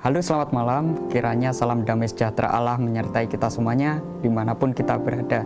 Halo, selamat malam. Kiranya salam damai sejahtera Allah menyertai kita semuanya dimanapun kita berada.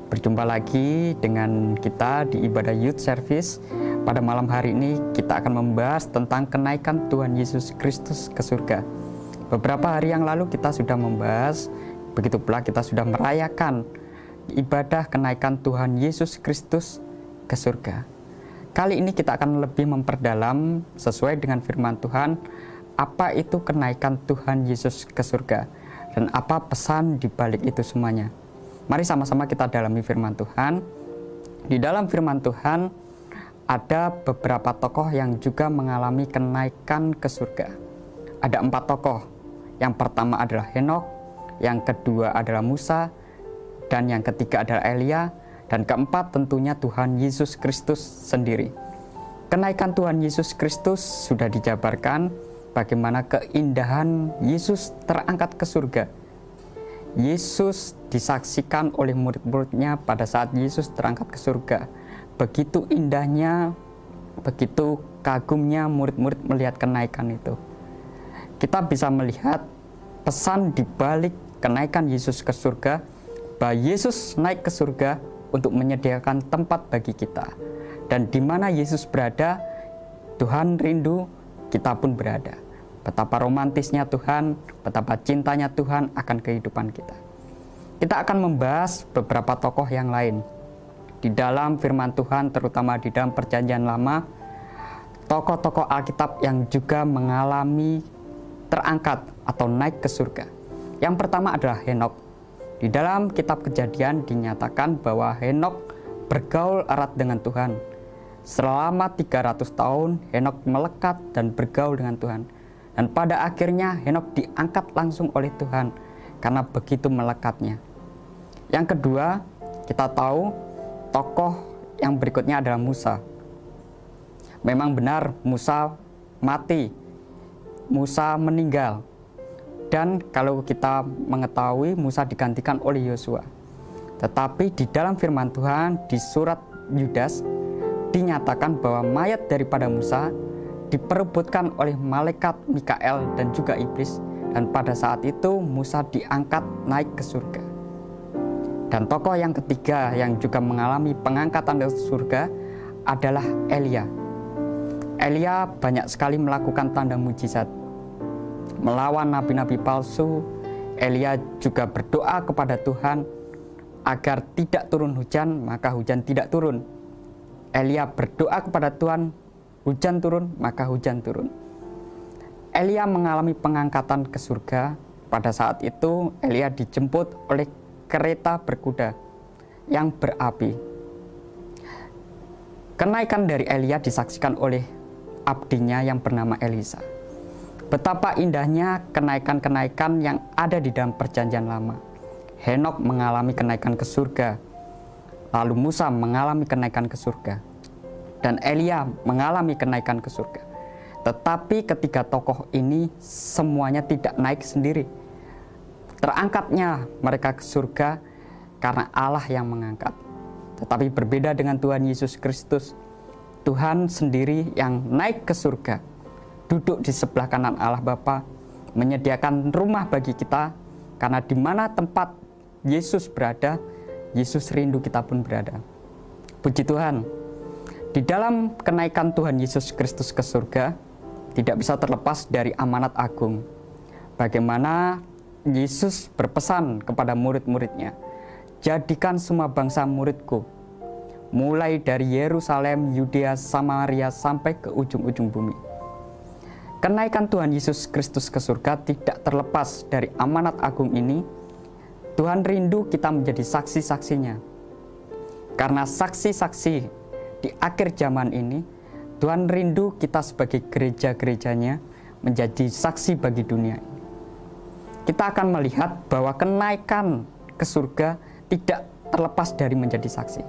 Berjumpa lagi dengan kita di ibadah Youth Service. Pada malam hari ini kita akan membahas tentang kenaikan Tuhan Yesus Kristus ke surga. Beberapa hari yang lalu kita sudah membahas, begitu pula kita sudah merayakan ibadah kenaikan Tuhan Yesus Kristus ke surga. Kali ini kita akan lebih memperdalam sesuai dengan firman Tuhan, apa itu kenaikan Tuhan Yesus ke surga dan apa pesan di balik itu semuanya. Mari sama-sama kita dalami firman Tuhan. Di dalam firman Tuhan ada beberapa tokoh yang juga mengalami kenaikan ke surga. Ada 4 tokoh. Yang pertama adalah Henokh, yang kedua adalah Musa, dan yang ketiga adalah Elia, dan keempat tentunya Tuhan Yesus Kristus sendiri. Kenaikan Tuhan Yesus Kristus sudah dijabarkan bagaimana keindahan Yesus terangkat ke surga. Yesus disaksikan oleh murid-muridnya pada saat Yesus terangkat ke surga. Begitu indahnya, begitu kagumnya murid-murid melihat kenaikan itu. Kita bisa melihat pesan di balik kenaikan Yesus ke surga, bahwa Yesus naik ke surga untuk menyediakan tempat bagi kita. Dan di mana Yesus berada, Tuhan rindu kita pun berada. Betapa romantisnya Tuhan, betapa cintanya Tuhan akan kehidupan kita. Kita akan membahas beberapa tokoh yang lain. Di dalam firman Tuhan, terutama di dalam Perjanjian Lama, tokoh-tokoh Alkitab yang juga mengalami terangkat atau naik ke surga. Yang pertama adalah Henokh. Di dalam kitab Kejadian dinyatakan bahwa Henokh bergaul erat dengan Tuhan. Selama 300 tahun Henokh melekat dan bergaul dengan Tuhan. Dan pada akhirnya Henokh diangkat langsung oleh Tuhan karena begitu melekatnya. Yang kedua, kita tahu tokoh yang berikutnya adalah Musa. Memang benar Musa mati, Musa meninggal. Dan kalau kita mengetahui Musa digantikan oleh Yosua. Tetapi di dalam firman Tuhan di surat Yudas dinyatakan bahwa mayat daripada Musa diperebutkan oleh malaikat Mikael dan juga iblis. Dan pada saat itu Musa diangkat naik ke surga. Dan tokoh yang ketiga yang juga mengalami pengangkatan ke surga adalah Elia. Elia banyak sekali melakukan tanda mujizat. Melawan nabi-nabi palsu. Elia juga berdoa kepada Tuhan agar tidak turun hujan, maka hujan tidak turun. Elia berdoa kepada Tuhan, hujan turun, maka hujan turun. Elia mengalami pengangkatan ke surga. Pada saat itu Elia dijemput oleh kereta berkuda yang berapi. Kenaikan dari Elia disaksikan oleh abdinya yang bernama Elisa. Betapa indahnya kenaikan-kenaikan yang ada di dalam Perjanjian Lama. Henokh mengalami kenaikan ke surga. Lalu Musa mengalami kenaikan ke surga. Dan Elia mengalami kenaikan ke surga. Tetapi ketiga tokoh ini semuanya tidak naik sendiri. Terangkatnya mereka ke surga karena Allah yang mengangkat. Tetapi berbeda dengan Tuhan Yesus Kristus, Tuhan sendiri yang naik ke surga, duduk di sebelah kanan Allah Bapa, menyediakan rumah bagi kita, karena di mana tempat Yesus berada, Yesus rindu kita pun berada. Puji Tuhan. Di dalam kenaikan Tuhan Yesus Kristus ke surga, tidak bisa terlepas dari amanat agung. Bagaimana Yesus berpesan kepada murid-muridnya, jadikan semua bangsa muridku, mulai dari Yerusalem, Yudea, Samaria, sampai ke ujung-ujung bumi. Kenaikan Tuhan Yesus Kristus ke surga tidak terlepas dari amanat agung ini. Tuhan rindu kita menjadi saksi-saksinya. Karena saksi-saksi di akhir zaman ini, Tuhan rindu kita sebagai gereja-gerejanya menjadi saksi bagi dunia ini. Kita akan melihat bahwa kenaikan ke surga tidak terlepas dari menjadi saksi.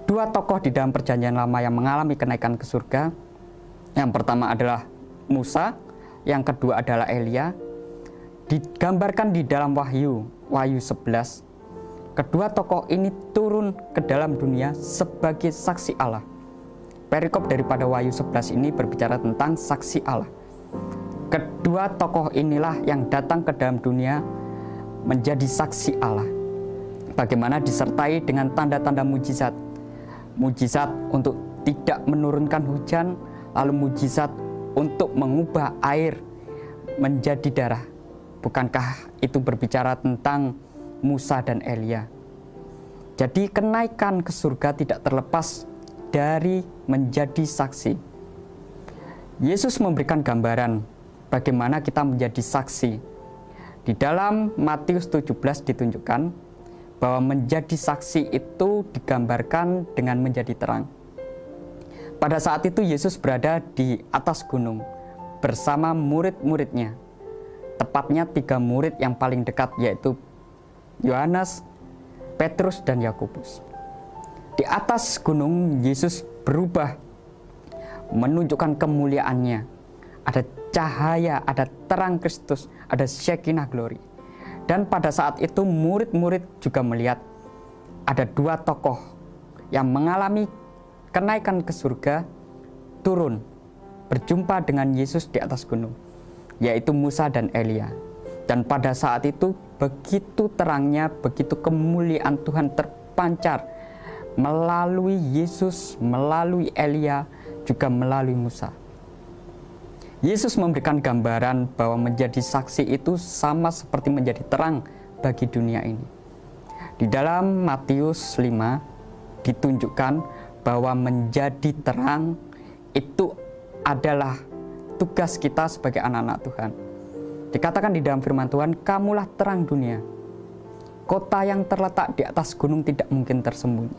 2 tokoh di dalam Perjanjian Lama yang mengalami kenaikan ke surga, yang pertama adalah Musa, yang kedua adalah Elia. Digambarkan di dalam Wahyu 11. Kedua tokoh ini turun ke dalam dunia sebagai saksi Allah. Perikop daripada Wahyu 11 ini berbicara tentang saksi Allah. Kedua tokoh inilah yang datang ke dalam dunia menjadi saksi Allah. Bagaimana disertai dengan tanda-tanda mujizat. Mujizat untuk tidak menurunkan hujan, lalu mujizat untuk mengubah air menjadi darah. Bukankah itu berbicara tentang Musa dan Elia? Jadi kenaikan ke surga tidak terlepas dari menjadi saksi. Yesus memberikan gambaran bagaimana kita menjadi saksi. Di dalam Matius 17 ditunjukkan bahwa menjadi saksi itu digambarkan dengan menjadi terang. Pada saat itu Yesus berada di atas gunung bersama murid-muridnya. Tepatnya 3 murid yang paling dekat, yaitu Yohanes, Petrus, dan Yakobus. Di atas gunung Yesus berubah, menunjukkan kemuliaannya. Ada cahaya, ada terang Kristus, ada Shekinah glory. Dan pada saat itu murid-murid juga melihat ada 2 tokoh yang mengalami kenaikan ke surga, turun, berjumpa dengan Yesus di atas gunung, yaitu Musa dan Elia. Dan pada saat itu begitu terangnya, begitu kemuliaan Tuhan terpancar melalui Yesus, melalui Elia, juga melalui Musa. Yesus memberikan gambaran bahwa menjadi saksi itu sama seperti menjadi terang bagi dunia ini. Di dalam Matius 5 ditunjukkan bahwa menjadi terang itu adalah tugas kita sebagai anak-anak Tuhan. Dikatakan di dalam firman Tuhan, kamulah terang dunia. Kota yang terletak di atas gunung tidak mungkin tersembunyi.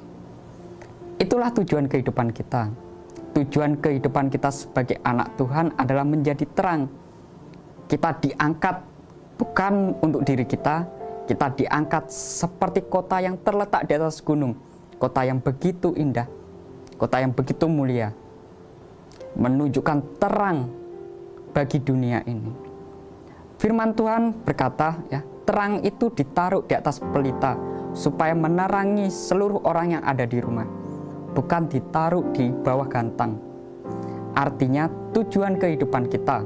Itulah tujuan kehidupan kita. Tujuan kehidupan kita sebagai anak Tuhan adalah menjadi terang. Kita diangkat bukan untuk diri kita, kita diangkat seperti kota yang terletak di atas gunung. Kota yang begitu indah, kota yang begitu mulia, menunjukkan terang bagi dunia ini. Firman Tuhan berkata, ya, terang itu ditaruh di atas pelita supaya menerangi seluruh orang yang ada di rumah, bukan ditaruh di bawah gantang. Artinya tujuan kehidupan kita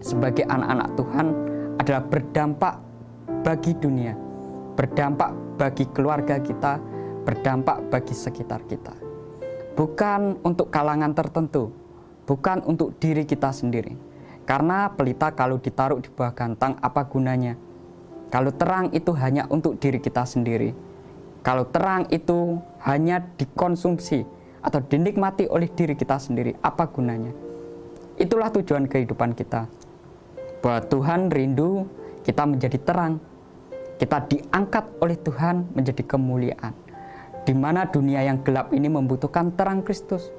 sebagai anak-anak Tuhan adalah berdampak bagi dunia, berdampak bagi keluarga kita, berdampak bagi sekitar kita. Bukan untuk kalangan tertentu, bukan untuk diri kita sendiri. Karena pelita kalau ditaruh di bawah gantang, apa gunanya? Kalau terang itu hanya untuk diri kita sendiri, kalau terang itu hanya dikonsumsi atau dinikmati oleh diri kita sendiri, apa gunanya? Itulah tujuan kehidupan kita. Bahwa Tuhan rindu kita menjadi terang. Kita diangkat oleh Tuhan menjadi kemuliaan. Di mana dunia yang gelap ini membutuhkan terang Kristus.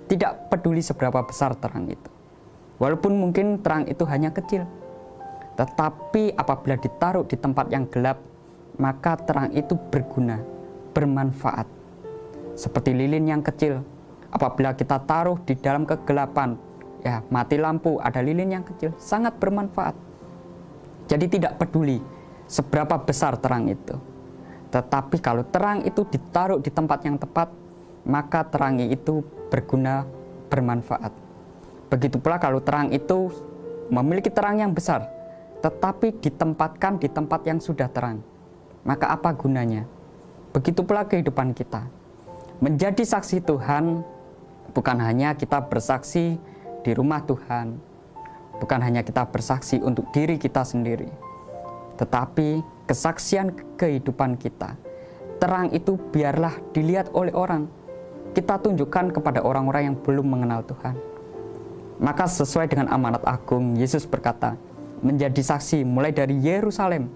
Tidak peduli seberapa besar terang itu. Walaupun mungkin terang itu hanya kecil. Tetapi apabila ditaruh di tempat yang gelap, maka terang itu berguna, bermanfaat. Seperti lilin yang kecil, apabila kita taruh di dalam kegelapan, ya mati lampu, ada lilin yang kecil, sangat bermanfaat. Jadi tidak peduli seberapa besar terang itu. Tetapi kalau terang itu ditaruh di tempat yang tepat, maka terang itu berguna, bermanfaat. Begitu pula kalau terang itu memiliki terang yang besar, tetapi ditempatkan di tempat yang sudah terang, maka apa gunanya? Begitu pula kehidupan kita. Menjadi saksi Tuhan bukan hanya kita bersaksi di rumah Tuhan, bukan hanya kita bersaksi untuk diri kita sendiri, tetapi kesaksian kehidupan kita. Terang itu biarlah dilihat oleh orang. Kita tunjukkan kepada orang-orang yang belum mengenal Tuhan. Maka sesuai dengan amanat agung, Yesus berkata, menjadi saksi mulai dari Yerusalem,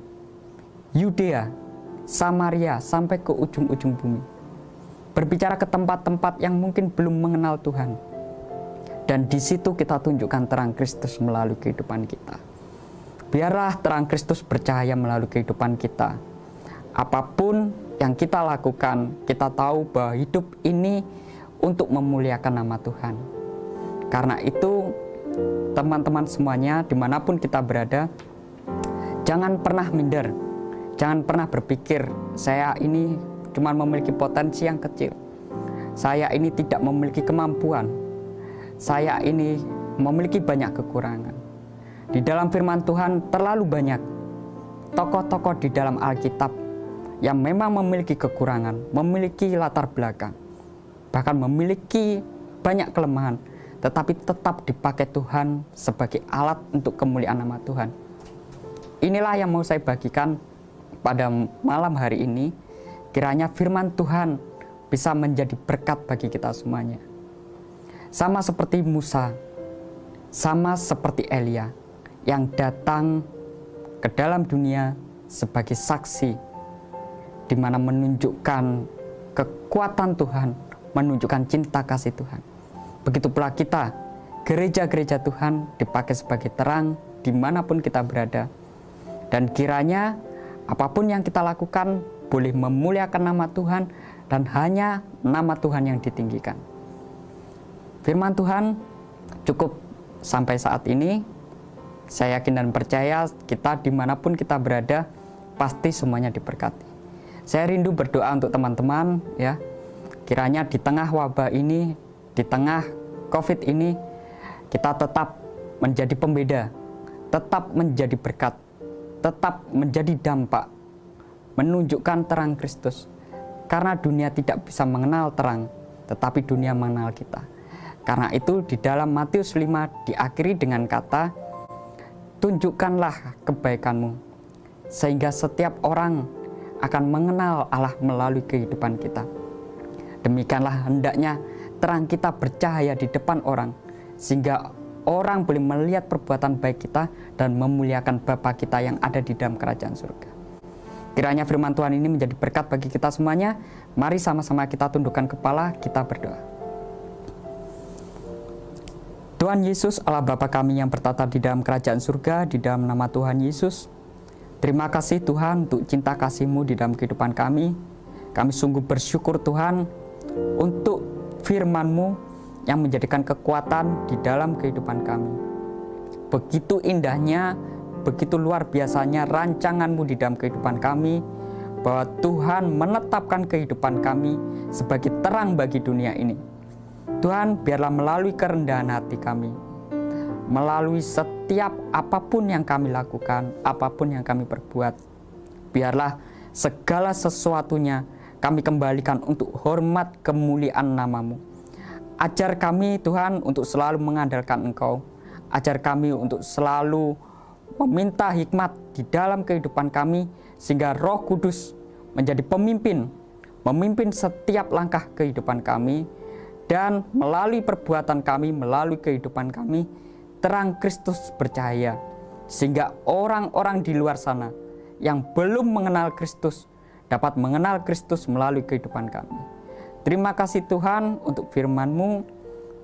Yudea, Samaria, sampai ke ujung-ujung bumi. Berbicara ke tempat-tempat yang mungkin belum mengenal Tuhan. Dan di situ kita tunjukkan terang Kristus melalui kehidupan kita. Biarlah terang Kristus bercahaya melalui kehidupan kita. Apapun yang kita lakukan, kita tahu bahwa hidup ini untuk memuliakan nama Tuhan. Karena itu, teman-teman semuanya, dimanapun kita berada, jangan pernah minder. Jangan pernah berpikir, saya ini cuma memiliki potensi yang kecil. Saya ini tidak memiliki kemampuan. Saya ini memiliki banyak kekurangan. Di dalam firman Tuhan terlalu banyak tokoh-tokoh di dalam Alkitab yang memang memiliki kekurangan, memiliki latar belakang, bahkan memiliki banyak kelemahan, tetapi tetap dipakai Tuhan sebagai alat untuk kemuliaan nama Tuhan. Inilah yang mau saya bagikan pada malam hari ini. Kiranya firman Tuhan bisa menjadi berkat bagi kita semuanya. Sama seperti Musa, sama seperti Elia yang datang ke dalam dunia sebagai saksi, di mana menunjukkan kekuatan Tuhan, menunjukkan cinta kasih Tuhan. Begitu pula kita, gereja-gereja Tuhan dipakai sebagai terang dimanapun kita berada. Dan kiranya apapun yang kita lakukan boleh memuliakan nama Tuhan dan hanya nama Tuhan yang ditinggikan. Firman Tuhan cukup sampai saat ini. Saya yakin dan percaya kita dimanapun kita berada pasti semuanya diberkati. Saya rindu berdoa untuk teman-teman ya. Kiranya di tengah wabah ini, di tengah COVID ini, kita tetap menjadi pembeda, tetap menjadi berkat, tetap menjadi dampak, menunjukkan terang Kristus. Karena dunia tidak bisa mengenal terang, tetapi dunia mengenal kita. Karena itu di dalam Matius 5 diakhiri dengan kata, tunjukkanlah kebaikanmu, sehingga setiap orang akan mengenal Allah melalui kehidupan kita. Demikianlah hendaknya terang kita bercahaya di depan orang, sehingga orang boleh melihat perbuatan baik kita dan memuliakan Bapa kita yang ada di dalam kerajaan surga. Kiranya firman Tuhan ini menjadi berkat bagi kita semuanya. Mari sama-sama kita tundukkan kepala, kita berdoa. Tuhan Yesus, Allah Bapa kami yang bertata di dalam kerajaan surga, di dalam nama Tuhan Yesus, terima kasih Tuhan untuk cinta kasih-Mu di dalam kehidupan kami. Kami sungguh bersyukur Tuhan untuk firman-Mu yang menjadikan kekuatan di dalam kehidupan kami. Begitu indahnya, begitu luar biasanya rancangan-Mu di dalam kehidupan kami, bahwa Tuhan menetapkan kehidupan kami sebagai terang bagi dunia ini. Tuhan, biarlah melalui kerendahan hati kami, melalui setiap apapun yang kami lakukan, apapun yang kami perbuat, biarlah segala sesuatunya kami kembalikan untuk hormat kemuliaan nama-Mu. Ajar kami Tuhan untuk selalu mengandalkan Engkau. Ajar kami untuk selalu meminta hikmat di dalam kehidupan kami, sehingga Roh Kudus menjadi pemimpin, memimpin setiap langkah kehidupan kami, dan melalui perbuatan kami, melalui kehidupan kami, terang Kristus bercahaya, sehingga orang-orang di luar sana yang belum mengenal Kristus dapat mengenal Kristus melalui kehidupan kami. Terima kasih Tuhan untuk firman-Mu.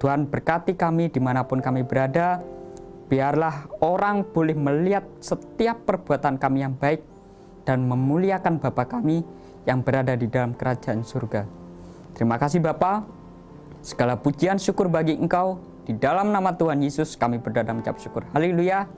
Tuhan berkati kami dimanapun kami berada. Biarlah orang boleh melihat setiap perbuatan kami yang baik dan memuliakan Bapa kami yang berada di dalam kerajaan surga. Terima kasih Bapa. Segala pujian syukur bagi Engkau. Di dalam nama Tuhan Yesus kami berdoa dan mengucap syukur. Haleluya.